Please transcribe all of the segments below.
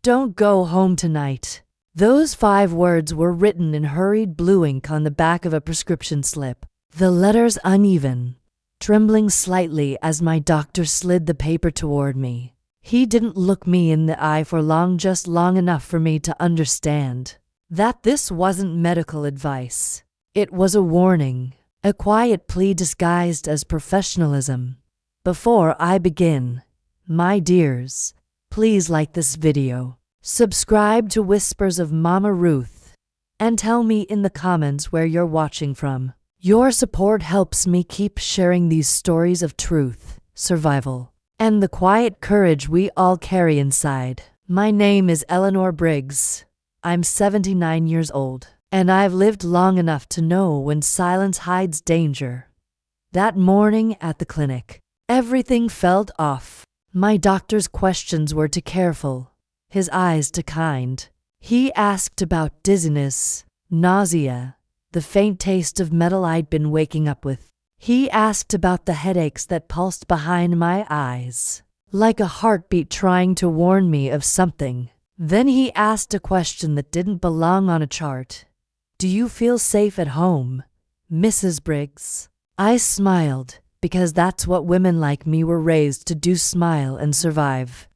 Don't go home tonight. Those 5 words were written in hurried blue ink on the back of a prescription slip, the letters uneven, trembling slightly as my doctor slid the paper toward me. He didn't look me in the eye for long, just long enough for me to understand that this wasn't medical advice. It was a warning, a quiet plea disguised as professionalism. Before I begin, my dears, please like this video, subscribe to Whispers of Mama Ruth, and tell me in the comments where you're watching from. Your support helps me keep sharing these stories of truth, survival, and the quiet courage we all carry inside. My name is Eleanor Briggs. I'm 79 years old, and I've lived long enough to know when silence hides danger. That morning at the clinic, everything felt off. My doctor's questions were too careful, his eyes too kind. He asked about dizziness, nausea, the faint taste of metal I'd been waking up with. He asked about the headaches that pulsed behind my eyes, like a heartbeat trying to warn me of something. Then he asked a question that didn't belong on a chart. Do you feel safe at home, Mrs. Briggs? I smiled, because that's what women like me were raised to do, smile and survive.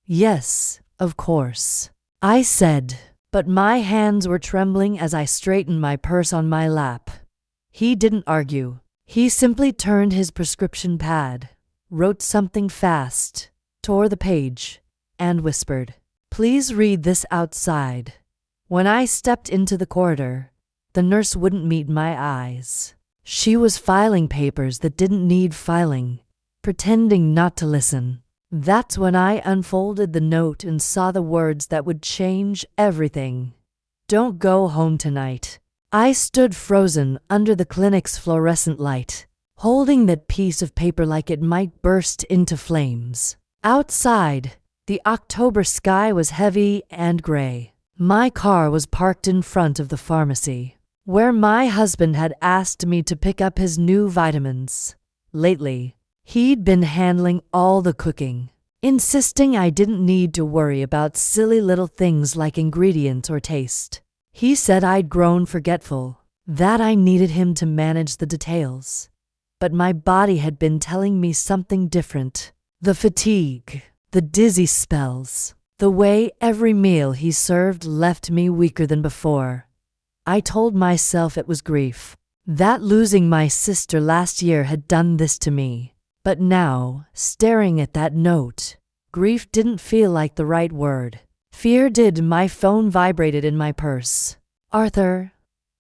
Yes, of course, I said, but my hands were trembling as I straightened my purse on my lap. He didn't argue. He simply turned his prescription pad, wrote something fast, tore the page, and whispered, "Please read this outside." When I stepped into the corridor, the nurse wouldn't meet my eyes. She was filing papers that didn't need filing, pretending not to listen. That's when I unfolded the note and saw the words that would change everything. Don't go home tonight. I stood frozen under the clinic's fluorescent light, holding that piece of paper like it might burst into flames. Outside, the October sky was heavy and gray. My car was parked in front of the pharmacy, where my husband had asked me to pick up his new vitamins. Lately, he'd been handling all the cooking, insisting I didn't need to worry about silly little things like ingredients or taste. He said I'd grown forgetful, that I needed him to manage the details. But my body had been telling me something different. The fatigue, the dizzy spells, the way every meal he served left me weaker than before. I told myself it was grief, that losing my sister last year had done this to me. But now, staring at that note, grief didn't feel like the right word. Fear did. My phone vibrated in my purse. "Arthur,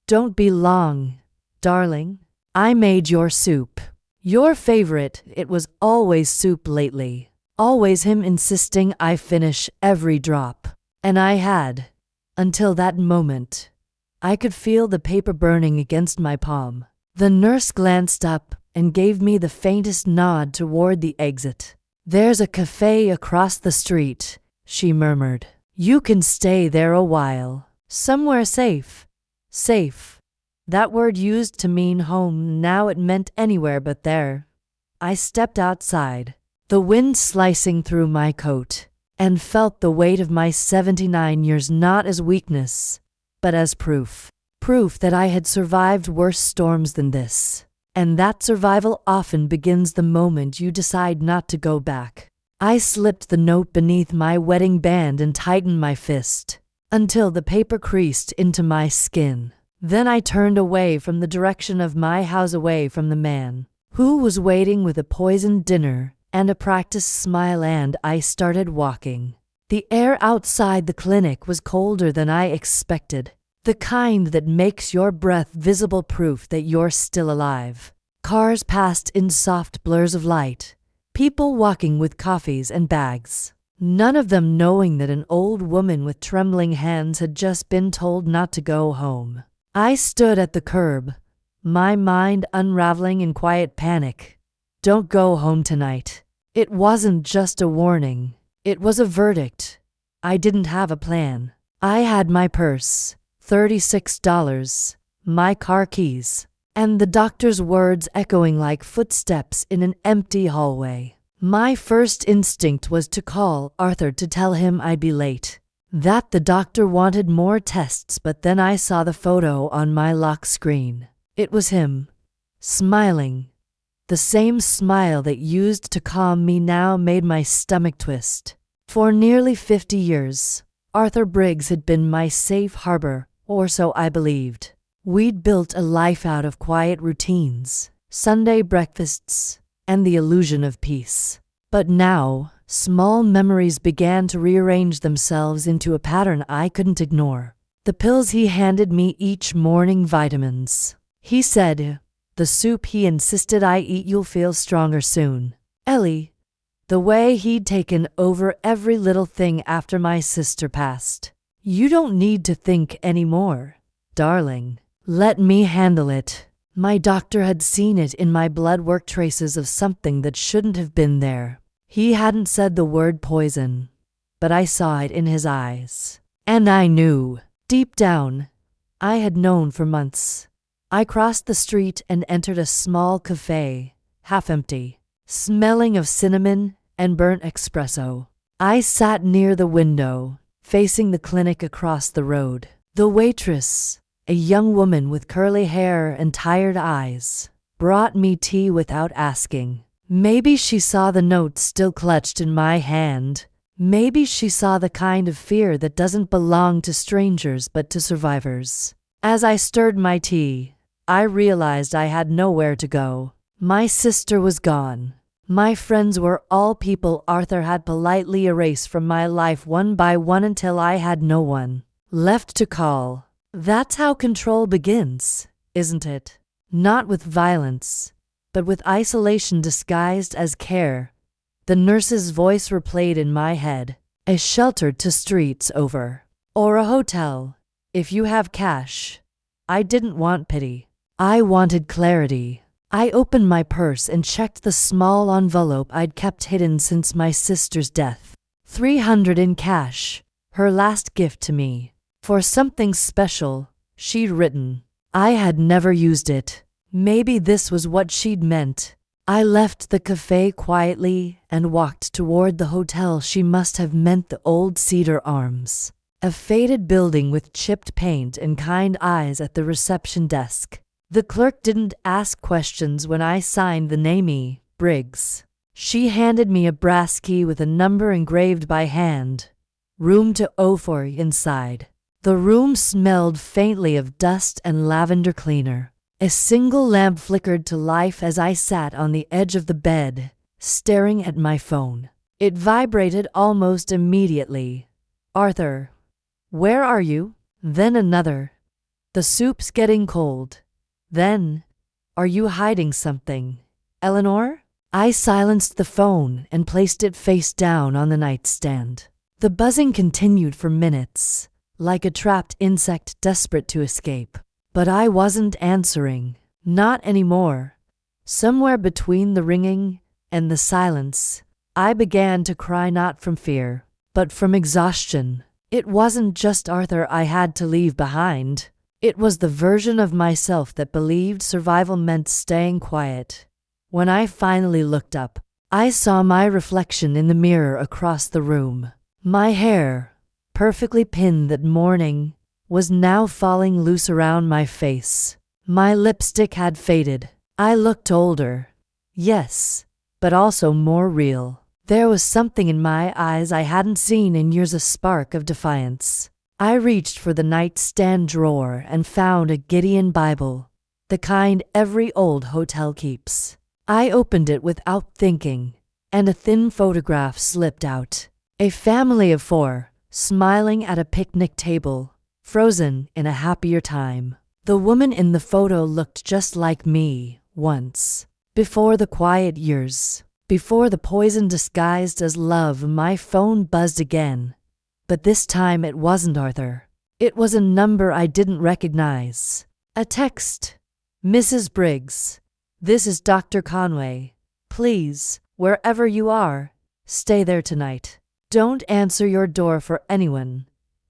don't be long, darling. I made your soup. Your favorite." It was always soup lately. Always him insisting I finish every drop. And I had. Until that moment. I could feel the paper burning against my palm. The nurse glanced up and gave me the faintest nod toward the exit. "There's a cafe across the street," she murmured. "You can stay there a while. Somewhere safe." Safe. That word used to mean home, now it meant anywhere but there. I stepped outside, the wind slicing through my coat, and felt the weight of my 79 years not as weakness, but as proof. Proof that I had survived worse storms than this. And that survival often begins the moment you decide not to go back. I slipped the note beneath my wedding band and tightened my fist, until the paper creased into my skin. Then I turned away from the direction of my house, away from the man who was waiting with a poisoned dinner and a practiced smile, and I started walking. The air outside the clinic was colder than I expected, the kind that makes your breath visible proof that you're still alive. Cars passed in soft blurs of light, people walking with coffees and bags, none of them knowing that an old woman with trembling hands had just been told not to go home. I stood at the curb, my mind unraveling in quiet panic. Don't go home tonight. It wasn't just a warning, it was a verdict. I didn't have a plan. I had my purse, $36, my car keys, and the doctor's words echoing like footsteps in an empty hallway. My first instinct was to call Arthur to tell him I'd be late. that the doctor wanted more tests, but then I saw the photo on my lock screen. It was him, smiling. The same smile that used to calm me now made my stomach twist. For nearly 50 years, Arthur Briggs had been my safe harbor, or so I believed. We'd built a life out of quiet routines, Sunday breakfasts, and the illusion of peace. But now, small memories began to rearrange themselves into a pattern I couldn't ignore. The pills he handed me each morning, vitamins. He said, the soup he insisted I eat, you'll feel stronger soon. Ellie, the way he'd taken over every little thing after my sister passed. You don't need to think anymore, darling. Let me handle it. My doctor had seen it in my blood work, traces of something that shouldn't have been there. He hadn't said the word poison, but I saw it in his eyes. And I knew, deep down, I had known for months. I crossed the street and entered a small cafe, half empty, smelling of cinnamon and burnt espresso. I sat near the window, facing the clinic across the road. The waitress, a young woman with curly hair and tired eyes, brought me tea without asking. Maybe she saw the note still clutched in my hand. Maybe she saw the kind of fear that doesn't belong to strangers but to survivors. As I stirred my tea, I realized I had nowhere to go. My sister was gone. My friends were all people Arthur had politely erased from my life one by one until I had no one left to call. That's how control begins, isn't it? Not with violence, but with isolation disguised as care. The nurse's voice replayed in my head. A shelter 2 streets over. Or a hotel, if you have cash. I didn't want pity. I wanted clarity. I opened my purse and checked the small envelope I'd kept hidden since my sister's death. $300 in cash, her last gift to me. For something special, she'd written. I had never used it. Maybe this was what she'd meant. I left the cafe quietly and walked toward the hotel. She must have meant the old Cedar Arms, a faded building with chipped paint and kind eyes at the reception desk. The clerk didn't ask questions when I signed the name Briggs. She handed me a brass key with a number engraved by hand. Room 204 inside. The room smelled faintly of dust and lavender cleaner. A single lamp flickered to life as I sat on the edge of the bed, staring at my phone. It vibrated almost immediately. Arthur, where are you? Then another. The soup's getting cold. Then, are you hiding something, Eleanor? I silenced the phone and placed it face down on the nightstand. The buzzing continued for minutes, like a trapped insect desperate to escape. But I wasn't answering. Not anymore. Somewhere between the ringing and the silence, I began to cry, not from fear, but from exhaustion. It wasn't just Arthur I had to leave behind. It was the version of myself that believed survival meant staying quiet. When I finally looked up, I saw my reflection in the mirror across the room. My hair, perfectly pinned that morning, was now falling loose around my face. My lipstick had faded. I looked older. Yes, but also more real. There was something in my eyes I hadn't seen in years, a spark of defiance. I reached for the nightstand drawer and found a Gideon Bible, the kind every old hotel keeps. I opened it without thinking, and a thin photograph slipped out. A family of 4, smiling at a picnic table, frozen in a happier time. The woman in the photo looked just like me, once. Before the quiet years, before the poison disguised as love. My phone buzzed again. But this time it wasn't Arthur. It was a number I didn't recognize. A text. Mrs. Briggs, this is Dr. Conway. Please, wherever you are, stay there tonight. Don't answer your door for anyone.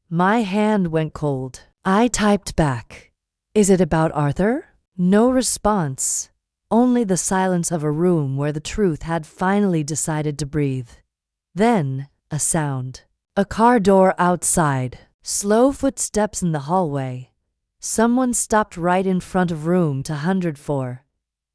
My hand went cold. I typed back. Is it about Arthur? No response. Only the silence of a room where the truth had finally decided to breathe. Then, a sound. A car door outside. Slow footsteps in the hallway. Someone stopped right in front of room 204.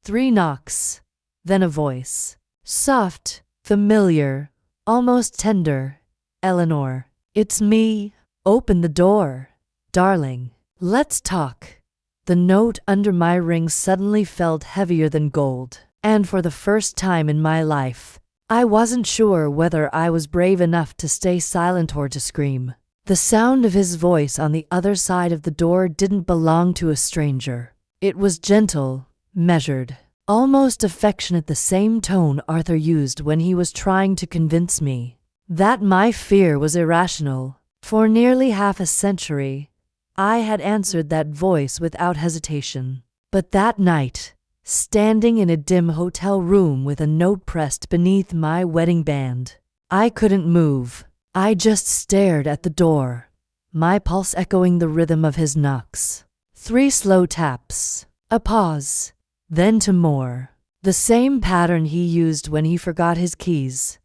3 knocks. Then a voice. Soft, familiar, almost tender. Eleanor. It's me. Open the door. Darling. Let's talk. The note under my ring suddenly felt heavier than gold. And for the first time in my life, I wasn't sure whether I was brave enough to stay silent or to scream. The sound of his voice on the other side of the door didn't belong to a stranger. It was gentle, measured, almost affectionate, the same tone Arthur used when he was trying to convince me that my fear was irrational. For nearly half a century, I had answered that voice without hesitation. But that night, standing in a dim hotel room with a note pressed beneath my wedding band, I couldn't move. I just stared at the door, my pulse echoing the rhythm of his knocks. 3 slow taps, a pause, then 2 more. The same pattern he used when he forgot his keys.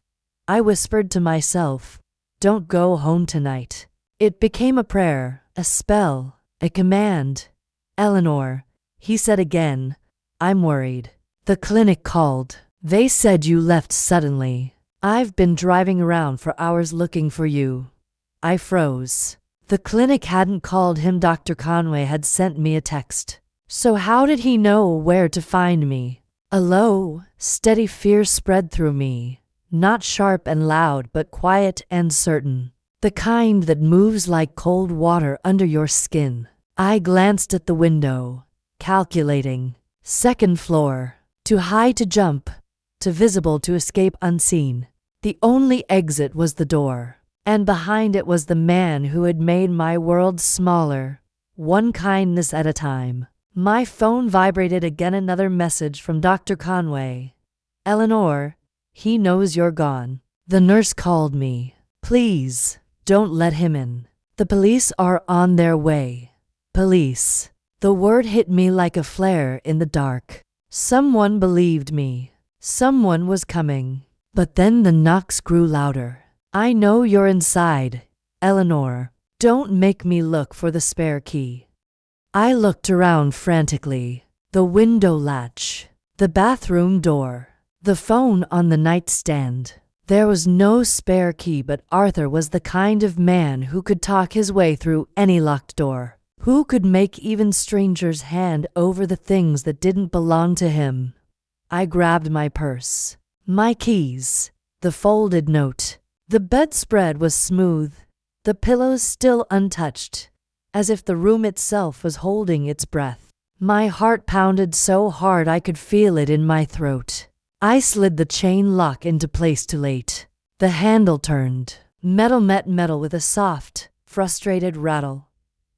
I whispered to myself, "Don't go home tonight." It became a prayer, a spell, a command. "Eleanor," he said again, "I'm worried. The clinic called. They said you left suddenly. I've been driving around for hours looking for you." I froze. The clinic hadn't called him. Dr. Conway had sent me a text. So how did he know where to find me? A low, steady fear spread through me, not sharp and loud but quiet and certain. The kind that moves like cold water under your skin. I glanced at the window, calculating. 2nd floor. Too high to jump, too visible to escape unseen. The only exit was the door, and behind it was the man who had made my world smaller, one kindness at a time. My phone vibrated again. Another message from Dr. Conway. "Eleanor, he knows you're gone. The nurse called me. Please, don't let him in. The police are on their way." Police. The word hit me like a flare in the dark. Someone believed me. Someone was coming. But then the knocks grew louder. "I know you're inside, Eleanor. Don't make me look for the spare key." I looked around frantically. The window latch, the bathroom door, the phone on the nightstand. There was no spare key, but Arthur was the kind of man who could talk his way through any locked door, who could make even strangers hand over the things that didn't belong to him. I grabbed my purse, my keys, the folded note. The bedspread was smooth, the pillows still untouched, as if the room itself was holding its breath. My heart pounded so hard I could feel it in my throat. I slid the chain lock into place too late. The handle turned. Metal met metal with a soft, frustrated rattle.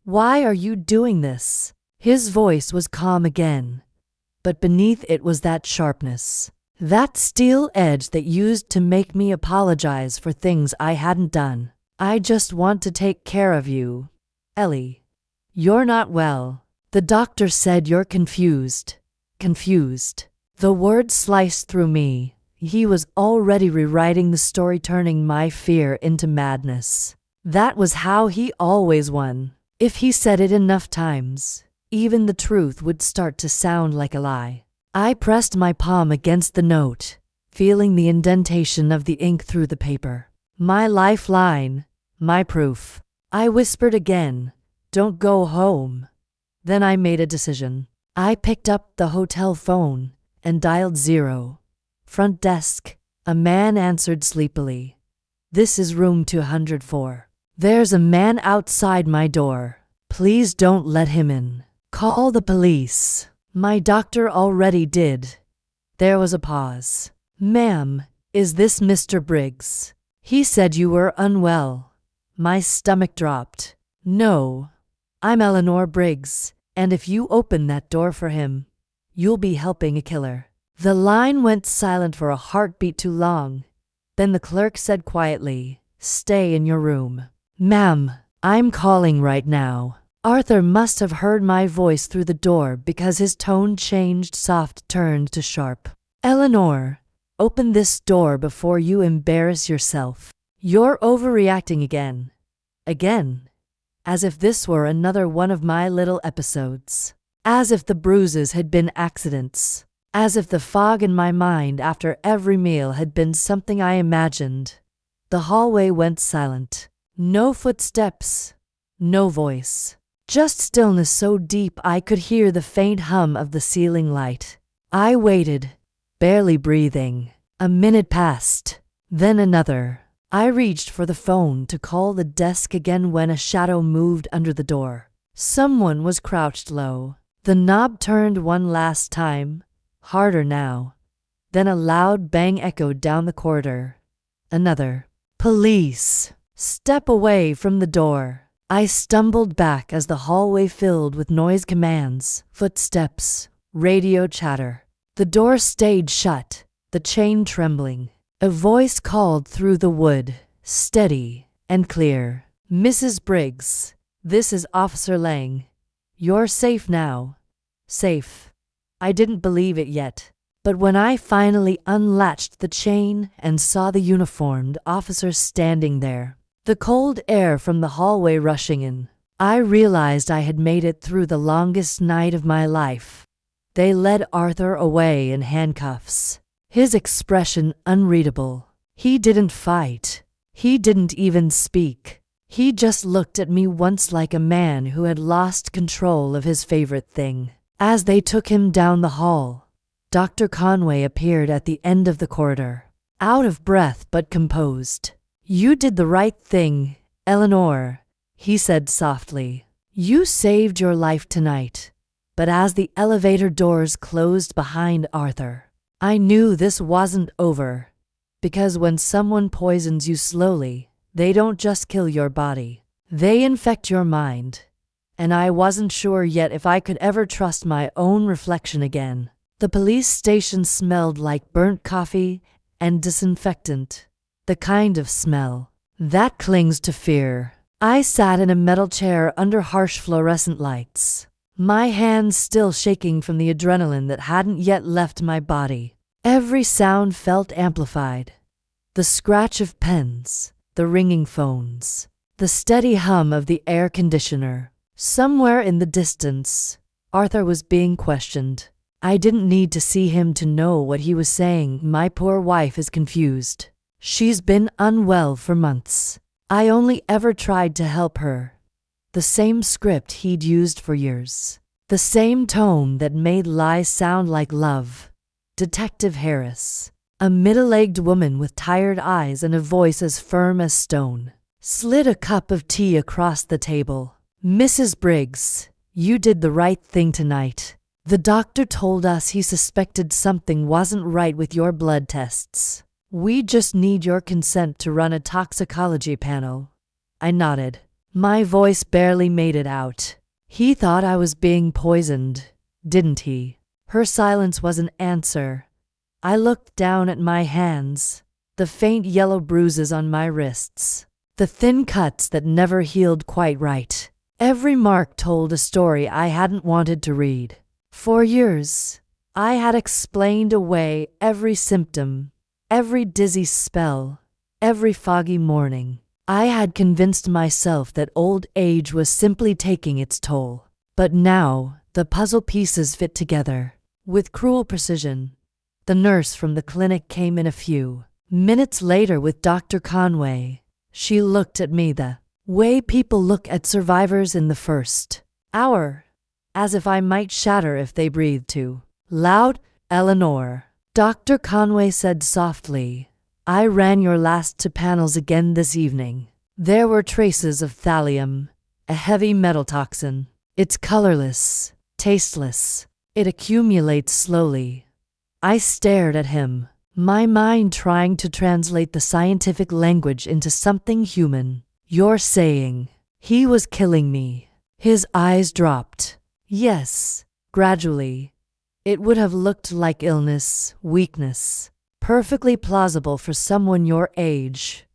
"Why are you doing this?" His voice was calm again, but beneath it was that sharpness, that steel edge that used to make me apologize for things I hadn't done. "I just want to take care of you, Ellie. You're not well. The doctor said you're confused." Confused. The word sliced through me. He was already rewriting the story, turning my fear into madness. That was how he always won. If he said it enough times, even the truth would start to sound like a lie. I pressed my palm against the note, feeling the indentation of the ink through the paper. My lifeline, my proof. I whispered again, "Don't go home." Then I made a decision. I picked up the hotel phone and dialed 0. "Front desk." A man answered sleepily. "This is room 204. There's a man outside my door. Please don't let him in. Call the police." My doctor already did. There was a pause. "Ma'am, is this Mr. Briggs? He said you were unwell." My stomach dropped. "No, I'm Eleanor Briggs, and if you open that door for him, you'll be helping a killer." The line went silent for a heartbeat too long. Then the clerk said quietly, "Stay in your room." "Ma'am, I'm calling right now." Arthur must have heard my voice through the door because his tone changed. Soft turned to sharp. "Eleanor, open this door before you embarrass yourself. You're overreacting again. Again. As if this were another one of my little episodes. As if the bruises had been accidents. As if the fog in my mind after every meal had been something I imagined. The hallway went silent. No footsteps. No voice. Just stillness so deep I could hear the faint hum of the ceiling light. I waited, barely breathing. A minute passed. Then another. I reached for the phone to call the desk again when a shadow moved under the door. Someone was crouched low. The knob turned one last time, harder now. Then a loud bang echoed down the corridor. Another. Police! Step away from the door. I stumbled back as the hallway filled with noise commands, footsteps, radio chatter. The door stayed shut, the chain trembling. A voice called through the wood, steady and clear. Mrs. Briggs, this is Officer Lang. You're safe now. Safe. I didn't believe it yet. But when I finally unlatched the chain and saw the uniformed officers standing there, the cold air from the hallway rushing in, I realized I had made it through the longest night of my life. They led Arthur away in handcuffs. His expression unreadable. He didn't fight. He didn't even speak. He just looked at me once like a man who had lost control of his favorite thing. As they took him down the hall, Dr. Conway appeared at the end of the corridor, out of breath but composed. You did the right thing, Eleanor, he said softly. You saved your life tonight. But as the elevator doors closed behind Arthur, I knew this wasn't over, because when someone poisons you slowly, they don't just kill your body, they infect your mind. And I wasn't sure yet if I could ever trust my own reflection again. The police station smelled like burnt coffee and disinfectant, the kind of smell that clings to fear. I sat in a metal chair under harsh fluorescent lights, my hands still shaking from the adrenaline that hadn't yet left my body. Every sound felt amplified. The scratch of pens, the ringing phones, the steady hum of the air conditioner. Somewhere in the distance, Arthur was being questioned. I didn't need to see him to know what he was saying. My poor wife is confused. She's been unwell for months. I only ever tried to help her. The same script he'd used for years. The same tone that made lies sound like love. Detective Harris, a middle-aged woman with tired eyes and a voice as firm as stone, slid a cup of tea across the table. Mrs. Briggs, you did the right thing tonight. The doctor told us he suspected something wasn't right with your blood tests. We just need your consent to run a toxicology panel. I nodded. My voice barely made it out. He thought I was being poisoned, didn't he? Her silence was an answer. I looked down at my hands, the faint yellow bruises on my wrists, the thin cuts that never healed quite right. Every mark told a story I hadn't wanted to read. For years, I had explained away every symptom, every dizzy spell, every foggy morning. I had convinced myself that old age was simply taking its toll. But now, the puzzle pieces fit together. With cruel precision, the nurse from the clinic came in a few minutes later with Dr. Conway. She looked at me the way people look at survivors in the first hour, as if I might shatter if they breathed too loud. Eleanor, Dr. Conway said softly, I ran your last 2 panels again this evening. There were traces of thallium, a heavy metal toxin. It's colorless, tasteless. It accumulates slowly. I stared at him, my mind trying to translate the scientific language into something human. You're saying he was killing me. His eyes dropped. Yes, gradually. It would have looked like illness, weakness. Perfectly plausible for someone your age.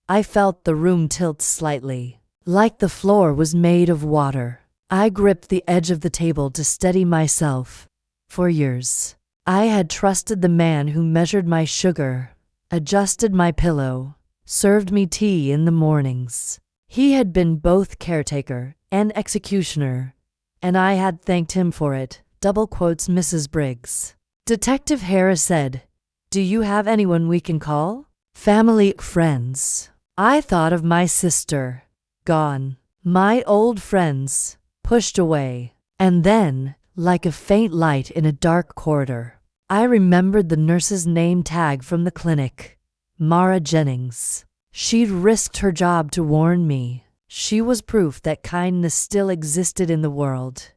I felt the room tilt slightly, like the floor was made of water. I gripped the edge of the table to steady myself. For years, I had trusted the man who measured my sugar, adjusted my pillow, served me tea in the mornings. He had been both caretaker and executioner, and I had thanked him for it. Double quotes Mrs. Briggs. Detective Harris said, "Do you have anyone we can call?" "Family, friends." I thought of my sister. Gone. My old friends. Pushed away. And then, like a faint light in a dark corridor, I remembered the nurse's name tag from the clinic. Mara Jennings. She'd risked her job to warn me. She was proof that kindness still existed in the world.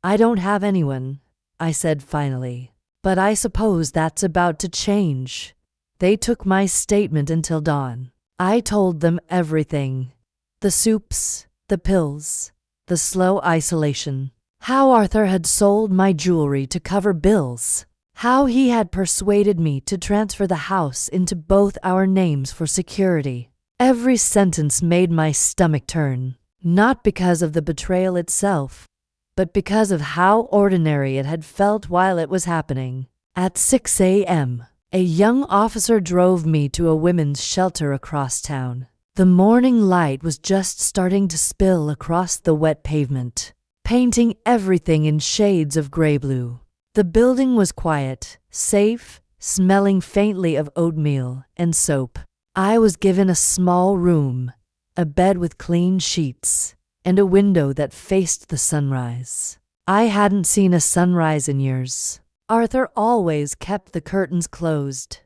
"I don't have anyone," I said finally. "But I suppose that's about to change." They took my statement until dawn. I told them everything. The soups, the pills, the slow isolation. How Arthur had sold my jewelry to cover bills. How he had persuaded me to transfer the house into both our names for security. Every sentence made my stomach turn, not because of the betrayal itself, but because of how ordinary it had felt while it was happening. At 6 a.m., a young officer drove me to a women's shelter across town. The morning light was just starting to spill across the wet pavement, painting everything in shades of gray-blue. The building was quiet, safe, smelling faintly of oatmeal and soap. I was given a small room, a bed with clean sheets, and a window that faced the sunrise. I hadn't seen a sunrise in years. Arthur always kept the curtains closed.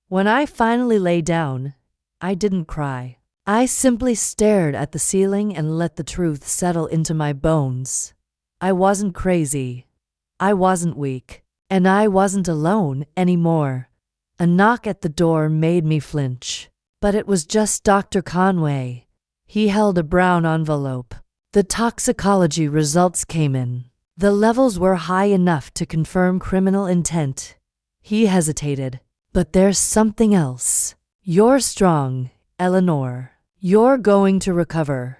When I finally lay down, I didn't cry. I simply stared at the ceiling and let the truth settle into my bones. I wasn't crazy. I wasn't weak. And I wasn't alone anymore. A knock at the door made me flinch. But it was just Dr. Conway. He held a brown envelope. The toxicology results came in. The levels were high enough to confirm criminal intent. He hesitated. "But there's something else. You're strong, Eleanor. You're going to recover."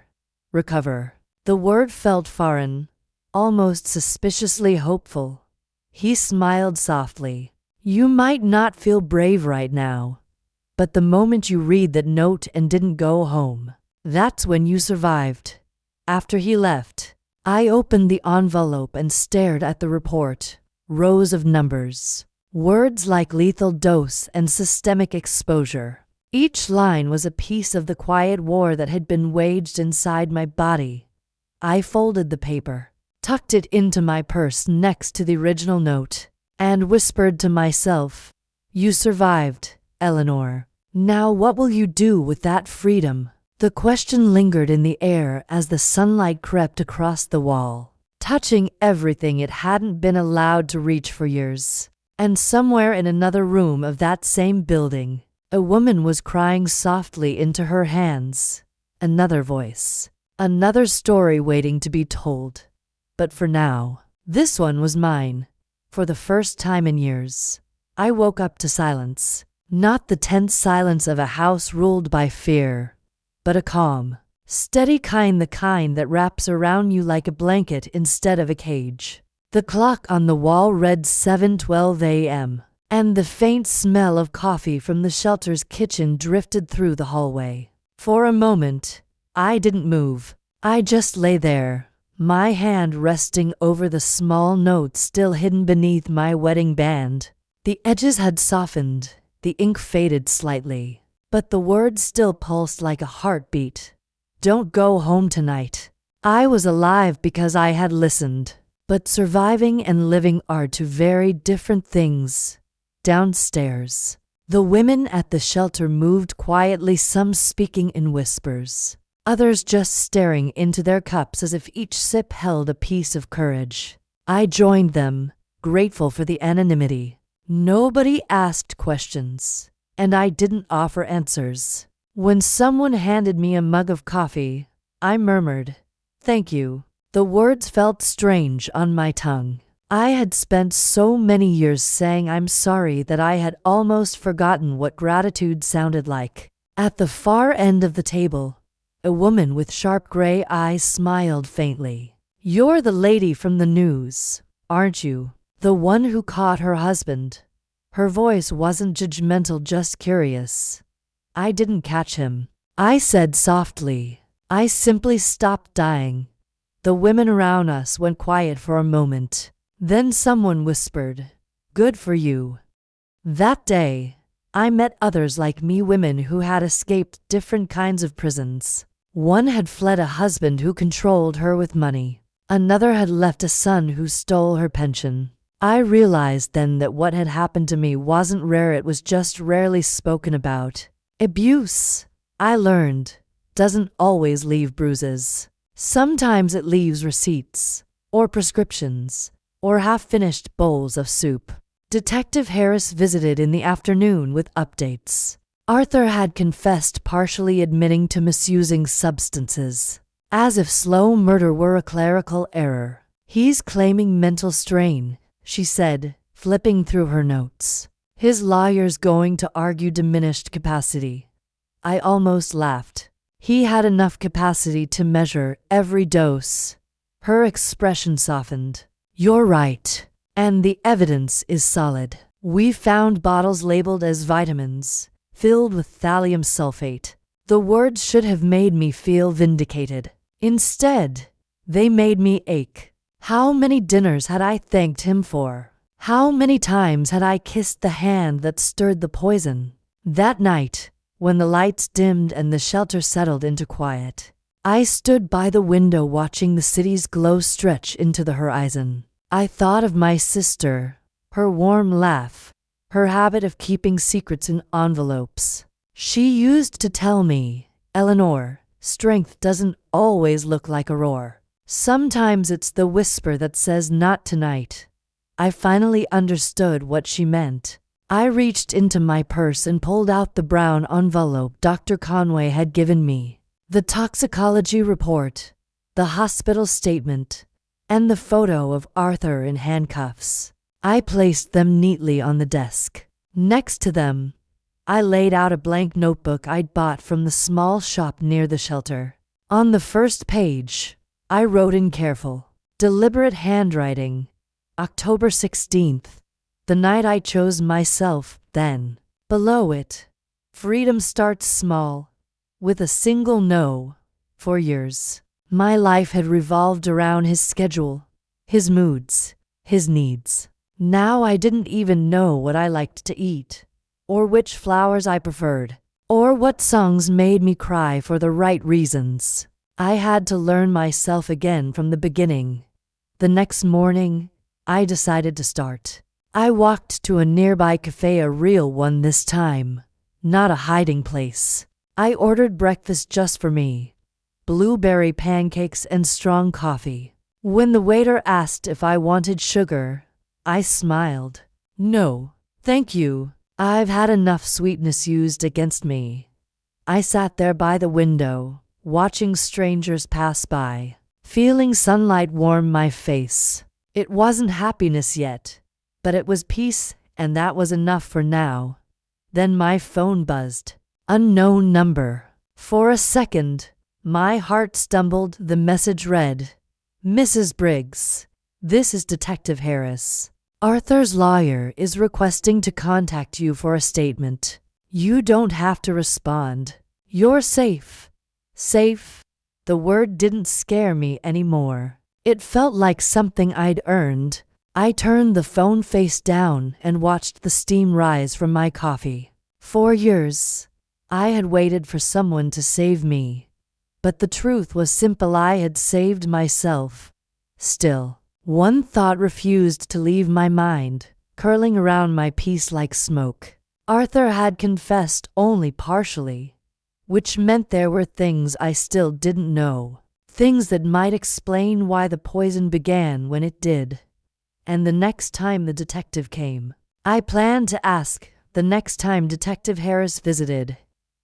Recover. The word felt foreign, almost suspiciously hopeful. He smiled softly. "You might not feel brave right now, but the moment you read that note and didn't go home, that's when you survived." After he left, I opened the envelope and stared at the report. Rows of numbers. Words like lethal dose and systemic exposure. Each line was a piece of the quiet war that had been waged inside my body. I folded the paper, tucked it into my purse next to the original note, and whispered to myself, "You survived, Eleanor. Now what will you do with that freedom?" The question lingered in the air as the sunlight crept across the wall, touching everything it hadn't been allowed to reach for years. And somewhere in another room of that same building, a woman was crying softly into her hands. Another voice. Another story waiting to be told. But for now, this one was mine. For the first time in years, I woke up to silence. Not the tense silence of a house ruled by fear, but a calm, steady kind, the kind that wraps around you like a blanket instead of a cage. The clock on the wall read 7:12 a.m., and the faint smell of coffee from the shelter's kitchen drifted through the hallway. For a moment, I didn't move. I just lay there, my hand resting over the small note still hidden beneath my wedding band. The edges had softened, the ink faded slightly, but the words still pulsed like a heartbeat. "Don't go home tonight." I was alive because I had listened. But surviving and living are two very different things. Downstairs, the women at the shelter moved quietly, some speaking in whispers, others just staring into their cups as if each sip held a piece of courage. I joined them, grateful for the anonymity. Nobody asked questions, and I didn't offer answers. When someone handed me a mug of coffee, I murmured, "Thank you." The words felt strange on my tongue. I had spent so many years saying I'm sorry that I had almost forgotten what gratitude sounded like. At the far end of the table, a woman with sharp gray eyes smiled faintly. "You're the lady from the news, aren't you? The one who caught her husband?" Her voice wasn't judgmental, just curious. I didn't catch him," I said softly. "I simply stopped dying." The women around us went quiet for a moment. Then someone whispered, "Good for you." That day, I met others like me, women who had escaped different kinds of prisons. One had fled a husband who controlled her with money. Another had left a son who stole her pension. I realized then that what had happened to me wasn't rare, it was just rarely spoken about. Abuse, I learned, doesn't always leave bruises. Sometimes it leaves receipts, or prescriptions, or half-finished bowls of soup. Detective Harris visited in the afternoon with updates. Arthur had confessed, partially admitting to misusing substances. As if slow murder were a clerical error. "He's claiming mental strain," she said, flipping through her notes. "His lawyer's going to argue diminished capacity." I almost laughed. He had enough capacity to measure every dose. Her expression softened. "You're right. And the evidence is solid. We found bottles labeled as vitamins, filled with thallium sulfate." The words should have made me feel vindicated. Instead, they made me ache. How many dinners had I thanked him for? How many times had I kissed the hand that stirred the poison? That night, when the lights dimmed and the shelter settled into quiet, I stood by the window watching the city's glow stretch into the horizon. I thought of my sister, her warm laugh, her habit of keeping secrets in envelopes. She used to tell me, "Eleanor, strength doesn't always look like a roar. Sometimes it's the whisper that says not tonight." I finally understood what she meant. I reached into my purse and pulled out the brown envelope Dr. Conway had given me. The toxicology report, the hospital statement, and the photo of Arthur in handcuffs. I placed them neatly on the desk. Next to them, I laid out a blank notebook I'd bought from the small shop near the shelter. On the first page, I wrote in careful, deliberate handwriting, October 16th, the night I chose myself. Then, below it, freedom starts small, with a single no. For years, my life had revolved around his schedule, his moods, his needs. Now I didn't even know what I liked to eat, or which flowers I preferred, or what songs made me cry for the right reasons. I had to learn myself again from the beginning. The next morning, I decided to start. I walked to a nearby cafe, a real one this time, not a hiding place. I ordered breakfast just for me, blueberry pancakes and strong coffee. When the waiter asked if I wanted sugar, I smiled. "No, thank you. I've had enough sweetness used against me." I sat there by the window, watching strangers pass by, feeling sunlight warm my face. It wasn't happiness yet, but it was peace, and that was enough for now. Then my phone buzzed. Unknown number. For a second, my heart stumbled. The message read, "Mrs. Briggs, this is Detective Harris. Arthur's lawyer is requesting to contact you for a statement. You don't have to respond. You're safe." Safe? The word didn't scare me anymore. It felt like something I'd earned. I turned the phone face down and watched the steam rise from my coffee. 4 years, I had waited for someone to save me. But the truth was simple, I had saved myself. Still, one thought refused to leave my mind, curling around my peace like smoke. Arthur had confessed only partially, which meant there were things I still didn't know. Things that might explain why the poison began when it did. And the next time the detective came, I planned to ask the next time Detective Harris visited.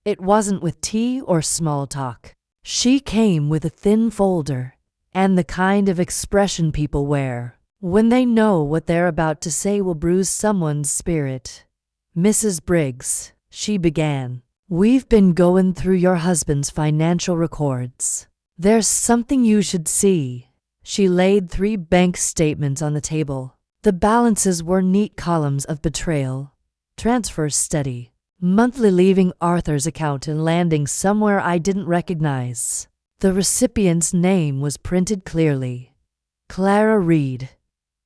It wasn't with tea or small talk. She came with a thin folder, and the kind of expression people wear when they know what they're about to say will bruise someone's spirit. "Mrs. Briggs," she began, "we've been going through your husband's financial records. There's something you should see." She laid 3 bank statements on the table. The balances were neat columns of betrayal, transfers steady, monthly leaving Arthur's account and landing somewhere I didn't recognize. The recipient's name was printed clearly. Clara Reed.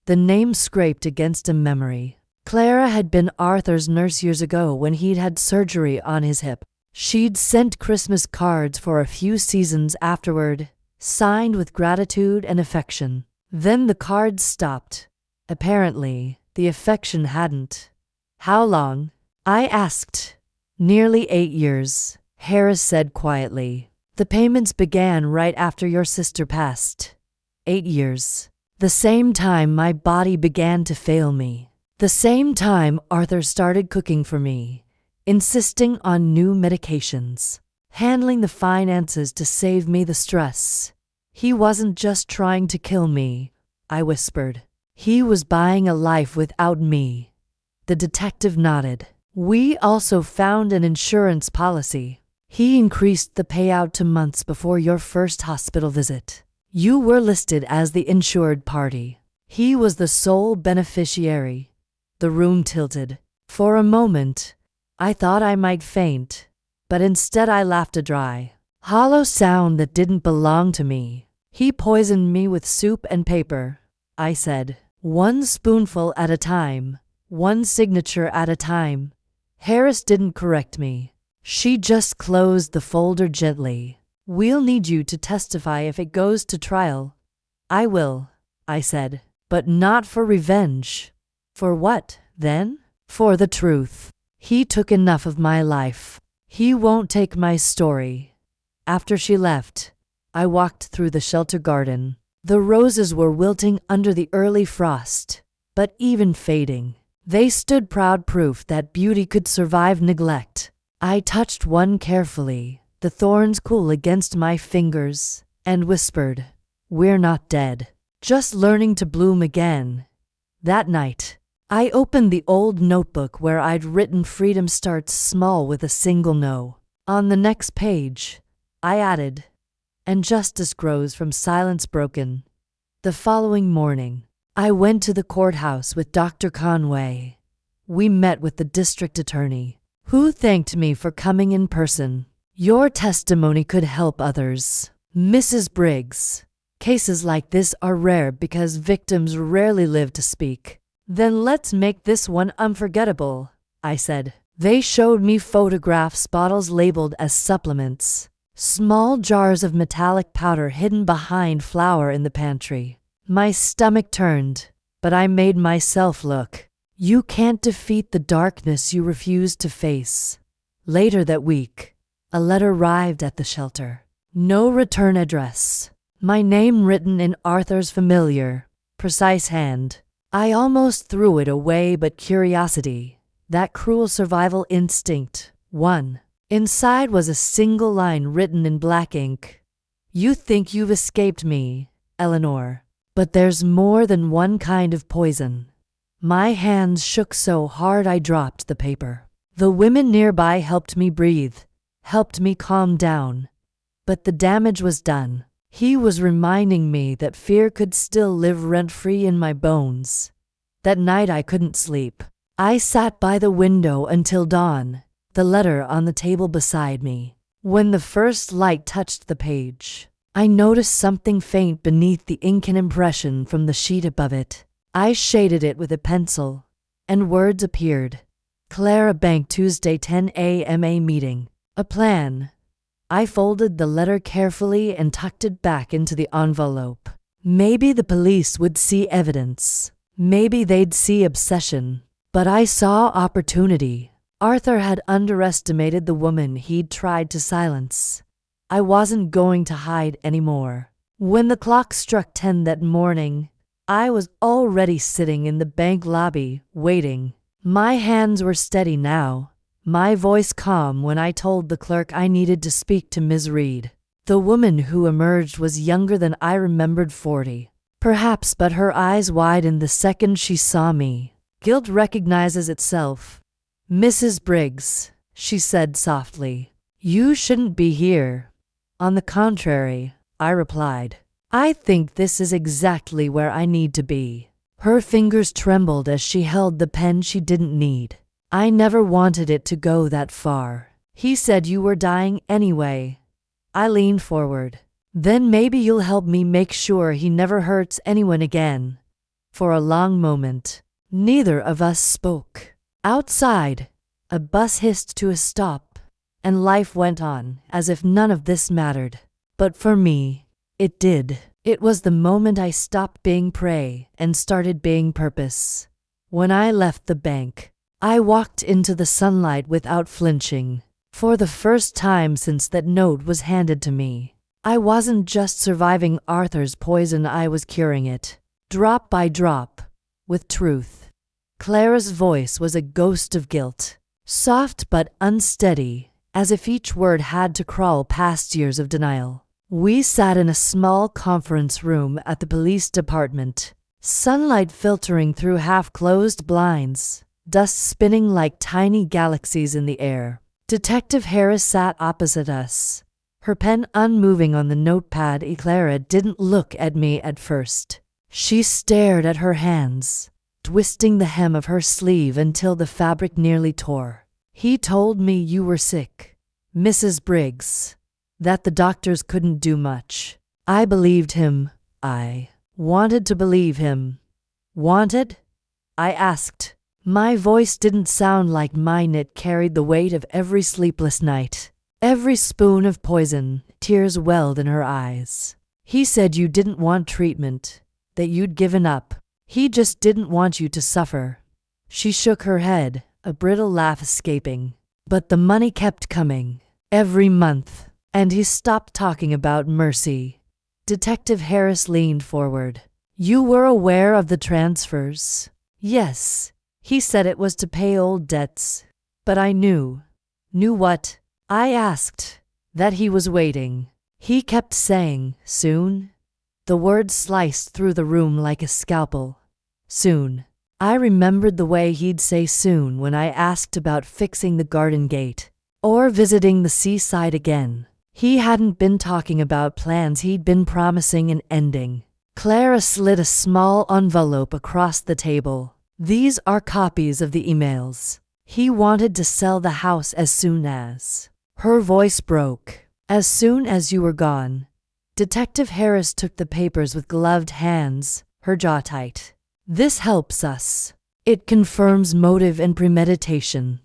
The name scraped against a memory. Clara had been Arthur's nurse years ago when he'd had surgery on his hip. She'd sent Christmas cards for a few seasons afterward, signed with gratitude and affection. Then the cards stopped. Apparently, the affection hadn't. How long? I asked. Nearly 8 years, Harris said quietly. The payments began right after your sister passed. 8 years. The same time my body began to fail me. The same time Arthur started cooking for me, insisting on new medications, handling the finances to save me the stress. He wasn't just trying to kill me, I whispered. He was buying a life without me. The detective nodded. We also found an insurance policy. He increased the payout to months before your first hospital visit. You were listed as the insured party. He was the sole beneficiary. The room tilted. For a moment, I thought I might faint, but instead I laughed a dry, hollow sound that didn't belong to me. He poisoned me with soup and paper, I said. One spoonful at a time, one signature at a time. Harris didn't correct me. She just closed the folder gently. We'll need you to testify if it goes to trial. I will, I said, but not for revenge. For what, then? For the truth. He took enough of my life. He won't take my story. After she left, I walked through the shelter garden. The roses were wilting under the early frost, but even fading. They stood proud proof that beauty could survive neglect. I touched one carefully, the thorns cool against my fingers, and whispered, "We're not dead, just learning to bloom again." That night, I opened the old notebook where I'd written freedom starts small with a single no. On the next page, I added, "And justice grows from silence broken." The following morning, I went to the courthouse with Dr. Conway. We met with the district attorney, who thanked me for coming in person. Your testimony could help others, Mrs. Briggs. Cases like this are rare because victims rarely live to speak. Then let's make this one unforgettable, I said. They showed me photographs, bottles labeled as supplements, small jars of metallic powder hidden behind flour in the pantry. My stomach turned, but I made myself look. You can't defeat the darkness you refuse to face. Later that week, a letter arrived at the shelter. No return address. My name written in Arthur's familiar, precise hand. I almost threw it away, but curiosity, that cruel survival instinct, won. Inside was a single line written in black ink. You think you've escaped me, Eleanor, but there's more than one kind of poison. My hands shook so hard I dropped the paper. The women nearby helped me breathe, helped me calm down. But the damage was done. He was reminding me that fear could still live rent-free in my bones. That night I couldn't sleep. I sat by the window until dawn, the letter on the table beside me. When the first light touched the page, I noticed something faint beneath the ink, an impression from the sheet above it. I shaded it with a pencil, and words appeared. Clara Bank, Tuesday 10 a.m. A meeting. A plan. I folded the letter carefully and tucked it back into the envelope. Maybe the police would see evidence. Maybe they'd see obsession. But I saw opportunity. Arthur had underestimated the woman he'd tried to silence. I wasn't going to hide anymore. When the clock struck 10 that morning, I was already sitting in the bank lobby, waiting. My hands were steady now, my voice calm when I told the clerk I needed to speak to Ms. Reed. The woman who emerged was younger than I remembered, 40. Perhaps, but her eyes widened the second she saw me. Guilt recognizes itself. "Mrs. Briggs," she said softly, "you shouldn't be here." "On the contrary," I replied. "I think this is exactly where I need to be." Her fingers trembled as she held the pen she didn't need. I never wanted it to go that far. He said you were dying anyway. I leaned forward. Then maybe you'll help me make sure he never hurts anyone again. For a long moment, neither of us spoke. Outside, a bus hissed to a stop, and life went on as if none of this mattered. But for me, it did. It was the moment I stopped being prey and started being purpose. When I left the bank, I walked into the sunlight without flinching. For the first time since that note was handed to me, I wasn't just surviving Arthur's poison, I was curing it, drop by drop, with truth. Clara's voice was a ghost of guilt, soft but unsteady, as if each word had to crawl past years of denial. We sat in a small conference room at the police department, sunlight filtering through half-closed blinds, dust spinning like tiny galaxies in the air. Detective Harris sat opposite us, her pen unmoving on the notepad. Clara didn't look at me at first. She stared at her hands, twisting the hem of her sleeve until the fabric nearly tore. He told me you were sick, Mrs. Briggs, that the doctors couldn't do much. I believed him. I wanted to believe him. Wanted? I asked. My voice didn't sound like mine. It carried the weight of every sleepless night, every spoon of poison. Tears welled in her eyes. He said you didn't want treatment, that you'd given up. He just didn't want you to suffer. She shook her head, a brittle laugh escaping. But the money kept coming, every month, and he stopped talking about mercy. Detective Harris leaned forward. You were aware of the transfers? Yes. He said it was to pay old debts. But I knew. Knew what? I asked. That he was waiting. He kept saying, soon. The words sliced through the room like a scalpel. Soon. I remembered the way he'd say soon when I asked about fixing the garden gate, or visiting the seaside again. He hadn't been talking about plans, he'd been promising an ending. Clara slid a small envelope across the table. These are copies of the emails. He wanted to sell the house as soon as. Her voice broke. As soon as you were gone. Detective Harris took the papers with gloved hands, her jaw tight. This helps us. It confirms motive and premeditation.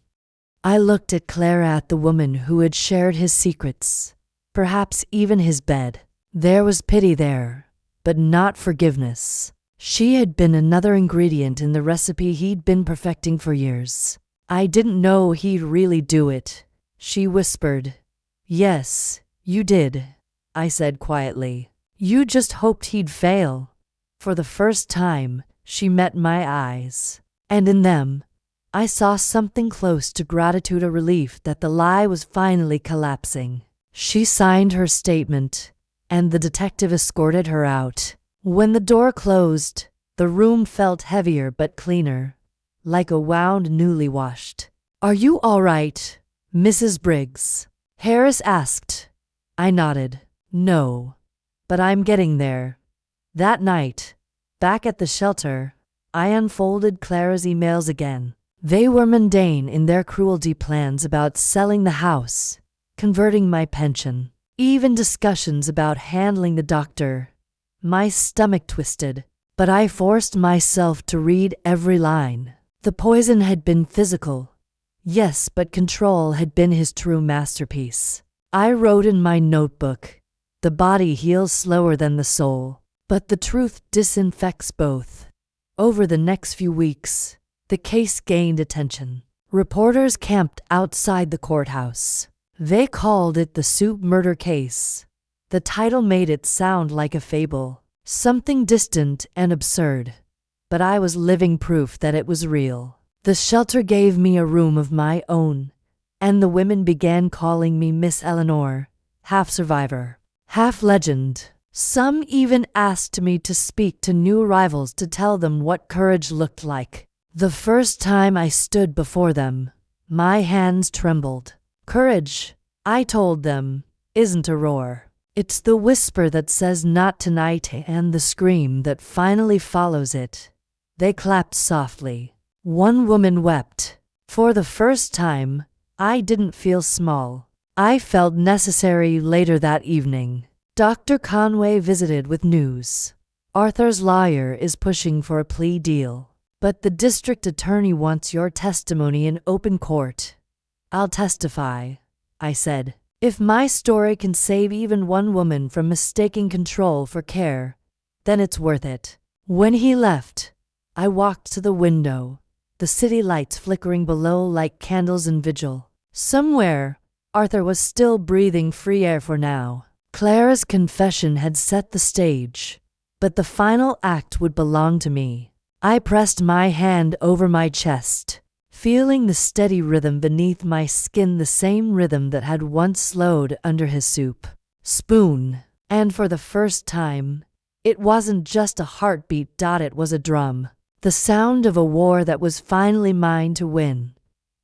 I looked at Clara, at the woman who had shared his secrets, perhaps even his bed. There was pity there, but not forgiveness. She had been another ingredient in the recipe he'd been perfecting for years. I didn't know he'd really do it, she whispered. Yes, you did, I said quietly. You just hoped he'd fail. For the first time, she met my eyes, and in them, I saw something close to gratitude, a relief that the lie was finally collapsing. She signed her statement, and the detective escorted her out. When the door closed, the room felt heavier but cleaner, like a wound newly washed. Are you all right, Mrs. Briggs? Harris asked. I nodded. No, but I'm getting there. That night, back at the shelter, I unfolded Clara's emails again. They were mundane in their cruelty, plans about selling the house, converting my pension, even discussions about handling the doctor. My stomach twisted, but I forced myself to read every line. The poison had been physical, yes, but control had been his true masterpiece. I wrote in my notebook, the body heals slower than the soul, but the truth disinfects both. Over the next few weeks, the case gained attention. Reporters camped outside the courthouse. They called it the Soup Murder Case. The title made it sound like a fable, something distant and absurd. But I was living proof that it was real. The shelter gave me a room of my own, and the women began calling me Miss Eleanor, half survivor, half legend. Some even asked me to speak to new arrivals to tell them what courage looked like. The first time I stood before them, my hands trembled. Courage, I told them, isn't a roar. It's the whisper that says not tonight and the scream that finally follows it. They clapped softly. One woman wept. For the first time, I didn't feel small. I felt necessary. Later that evening, Dr. Conway visited with news. Arthur's lawyer is pushing for a plea deal, but the district attorney wants your testimony in open court. I'll testify, I said. If my story can save even one woman from mistaking control for care, then it's worth it. When he left, I walked to the window, the city lights flickering below like candles in vigil. Somewhere, Arthur was still breathing free air for now. Clara's confession had set the stage, but the final act would belong to me. I pressed my hand over my chest, feeling the steady rhythm beneath my skin, the same rhythm that had once slowed under his soup spoon. And for the first time, it wasn't just a heartbeat. It was a drum. The sound of a war that was finally mine to win.